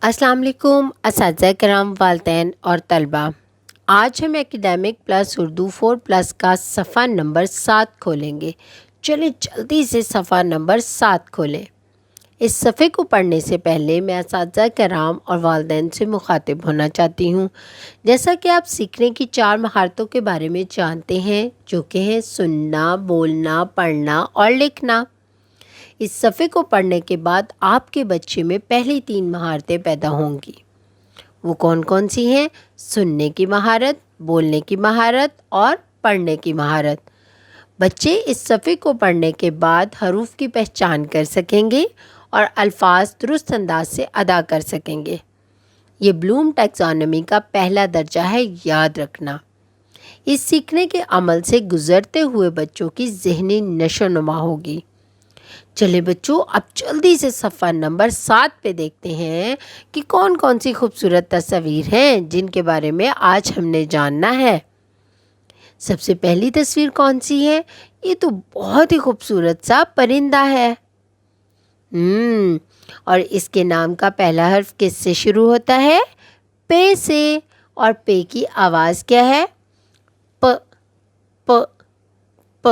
السلام علیکم اساتذہ کرام، والدین اور طلباء۔ آج ہم اکیڈیمک پلس اردو 4+ کا صفحہ نمبر 7 کھولیں گے۔ چلیں جلدی سے صفحہ نمبر 7 کھولیں۔ اس صفحے کو پڑھنے سے پہلے میں اساتذہ کرام اور والدین سے مخاطب ہونا چاہتی ہوں۔ جیسا کہ آپ سیکھنے کی 4 مہارتوں کے بارے میں جانتے ہیں، جو کہ ہیں سننا، بولنا، پڑھنا اور لکھنا۔ اس صفحے کو پڑھنے کے بعد آپ کے بچے میں پہلی 3 مہارتیں پیدا ہوں گی۔ وہ کون کون سی ہیں؟ سننے کی مہارت، بولنے کی مہارت اور پڑھنے کی مہارت۔ بچے اس صفحے کو پڑھنے کے بعد حروف کی پہچان کر سکیں گے اور الفاظ درست انداز سے ادا کر سکیں گے۔ یہ بلوم ٹیکسانومی کا پہلا درجہ ہے، یاد رکھنا۔ اس سیکھنے کے عمل سے گزرتے ہوئے بچوں کی ذہنی نشو و نما ہوگی۔ چلے بچوں، اب جلدی سے صفحہ نمبر 7 پہ دیکھتے ہیں کہ کون کون سی خوبصورت تصاویر ہیں جن کے بارے میں آج ہم نے جاننا ہے۔ سب سے پہلی تصویر کون سی ہے؟ یہ تو بہت ہی خوبصورت سا پرندہ ہے۔ اور اس کے نام کا پہلا حرف کس سے شروع ہوتا ہے؟ پے سے۔ اور پے کی آواز کیا ہے؟ پ پ پ۔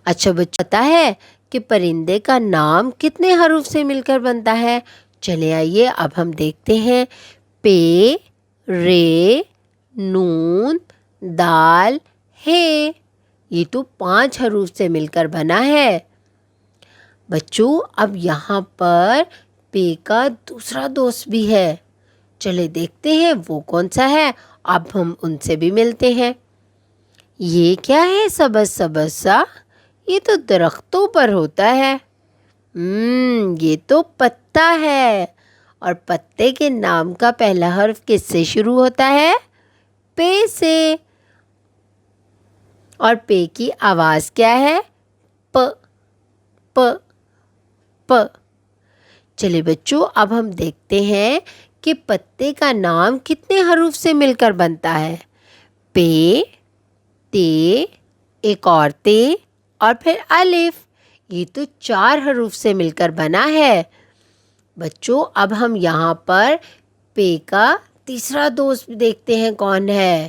اچھا بچہ، پتہ ہے کہ پرندے کا نام کتنے حروف سے مل کر بنتا ہے؟ چلے آئیے اب ہم دیکھتے ہیں۔ پے، رے، نون، دال، ہے۔ یہ تو 5 حروف سے مل کر بنا ہے۔ بچوں، اب یہاں پر پے کا دوسرا دوست بھی ہے۔ چلے دیکھتے ہیں وہ کون سا ہے۔ اب ہم ان سے بھی ملتے ہیں۔ یہ کیا ہے سبز سبز سا؟ یہ تو درختوں پر ہوتا ہے۔ یہ تو پتا ہے۔ اور پتے کے نام کا پہلا حرف کس سے شروع ہوتا ہے؟ پے سے۔ اور پے کی آواز کیا ہے؟ پ پ پ۔ چلے بچوں، اب ہم دیکھتے ہیں کہ پتے کا نام کتنے حروف سے مل کر بنتا ہے۔ پے، تے، ایک اور تے، اور پھر الف۔ یہ تو 4 حروف سے مل کر بنا ہے۔ بچوں، اب ہم یہاں پر پے کا تیسرا دوست دیکھتے ہیں کون ہے۔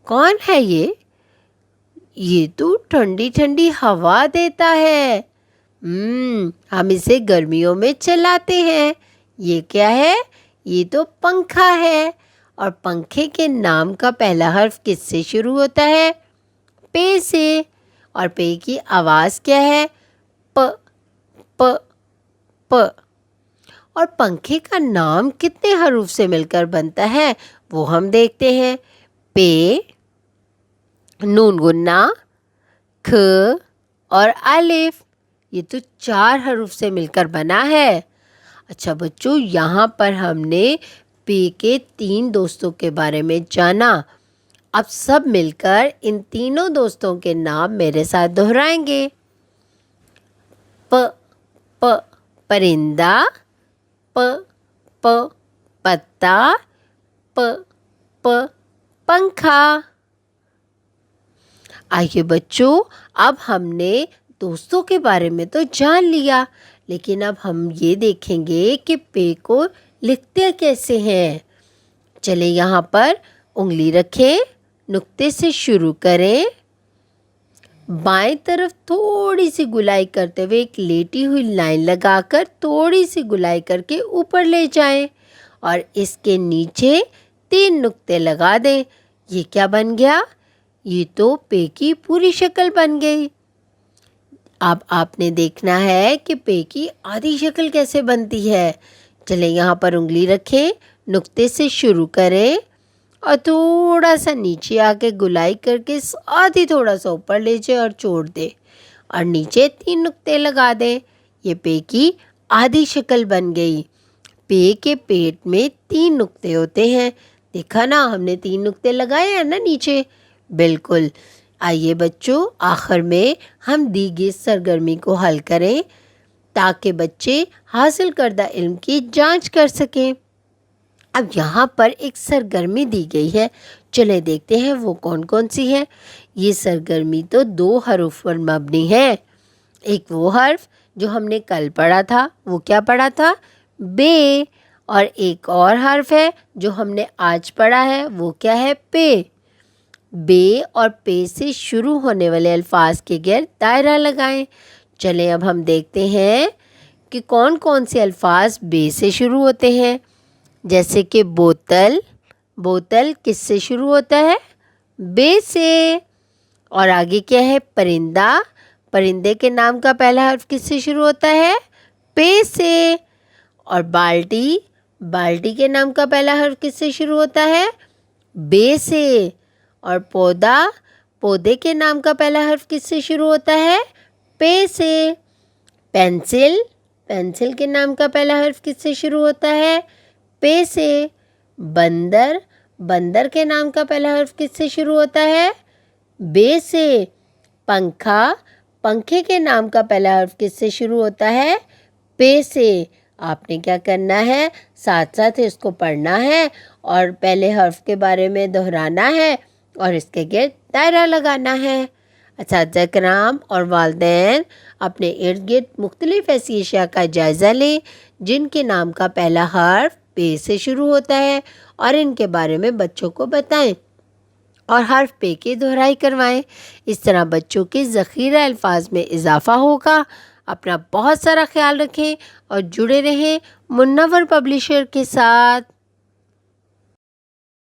کون ہے یہ؟ یہ تو ٹھنڈی ٹھنڈی ہوا دیتا ہے۔ ہم اسے گرمیوں میں چلاتے ہیں۔ یہ کیا ہے؟ یہ تو پنکھا ہے۔ اور پنکھے کے نام کا پہلا حرف کس سے شروع ہوتا ہے؟ پے سے۔ اور پے کی آواز کیا ہے؟ پ پ پ۔ اور پنکھے کا نام کتنے حروف سے مل کر بنتا ہے وہ ہم دیکھتے ہیں۔ پے، نون گنا، کھ اور الف۔ یہ تو 4 حروف سے مل کر بنا ہے۔ اچھا بچوں، یہاں پر ہم نے پے کے 3 دوستوں کے بارے میں جانا۔ اب سب مل کر ان تینوں دوستوں کے نام میرے ساتھ دہرائیں گے۔ پ پ پرندہ، پ پ پتا، پ پ پنکھا۔ آئیے بچوں، اب ہم نے دوستوں کے بارے میں تو جان لیا، لیکن اب ہم یہ دیکھیں گے کہ پے کو لکھتے کیسے ہیں۔ چلے یہاں پر انگلی رکھیں، نقطے سے شروع کریں، بائیں طرف تھوڑی سی گلائی کرتے ہوئے ایک لیٹی ہوئی لائن لگا کر تھوڑی سی گلائی کر کے اوپر لے جائیں اور اس کے نیچے 3 نقطے لگا دیں۔ یہ کیا بن گیا؟ یہ تو پے کی پوری شکل بن گئی۔ اب آپ نے دیکھنا ہے کہ پے کی آدھی شکل کیسے بنتی ہے۔ چلیں یہاں پر انگلی رکھیں، نقطے سے شروع کریں اور تھوڑا سا نیچے آ کے گلائی کر کے آدھی تھوڑا سا اوپر لے جائیں اور چھوڑ دیں اور نیچے 3 نقطے لگا دیں۔ یہ پے کی آدھی شکل بن گئی۔ پے کے پیٹ میں 3 نقطے ہوتے ہیں۔ دیکھا نا، ہم نے 3 نقطے لگائے ہیں نا نیچے۔ بالکل۔ آئیے بچوں، آخر میں ہم دی گئی سرگرمی کو حل کریں تاکہ بچے حاصل کردہ علم کی جانچ کر سکیں۔ اب یہاں پر ایک سرگرمی دی گئی ہے، چلے دیکھتے ہیں وہ کون کون سی ہے۔ یہ سرگرمی تو 2 حروف پر مبنی ہے۔ ایک وہ حرف جو ہم نے کل پڑھا تھا، وہ کیا پڑھا تھا؟ بے۔ اور ایک اور حرف ہے جو ہم نے آج پڑھا ہے، وہ کیا ہے؟ پے۔ بے اور پے سے شروع ہونے والے الفاظ کے گرد دائرہ لگائیں۔ چلیں اب ہم دیکھتے ہیں کہ کون کون سے الفاظ بے سے شروع ہوتے ہیں۔ جیسے کہ بوتل، بوتل کس سے شروع ہوتا ہے؟ بے سے۔ اور آگے کیا ہے؟ پرندہ، پرندے کے نام کا پہلا حرف کس سے شروع ہوتا ہے؟ پے سے۔ اور بالٹی، بالٹی کے نام کا پہلا حرف کس سے شروع ہوتا ہے؟ بے سے۔ اور پودا، پودے کے نام کا پہلا حرف کس سے شروع ہوتا ہے؟ پے سے۔ پینسل، پینسل کے نام کا پہلا حرف کس سے شروع ہوتا ہے؟ پے سے۔ بندر، بندر کے نام کا پہلا حرف کس سے شروع ہوتا ہے؟ بے سے۔ پنکھا، پنکھے کے نام کا پہلا حرف کس سے شروع ہوتا ہے؟ پے سے۔ آپ نے کیا کرنا ہے؟ ساتھ ساتھ اس کو پڑھنا ہے اور پہلے حرف کے بارے میں دہرانا ہے اور اس کے گرد دائرہ لگانا ہے۔ اساتذہ کرام اور والدین اپنے ارد گرد مختلف ایسی اشیاء کا جائزہ لیں جن کے نام کا پہلا حرف پے سے شروع ہوتا ہے اور ان کے بارے میں بچوں کو بتائیں اور حرف پے کی دہرائی کروائیں۔ اس طرح بچوں کے ذخیرہ الفاظ میں اضافہ ہوگا۔ اپنا بہت سارا خیال رکھیں اور جڑے رہیں منور پبلشر کے ساتھ۔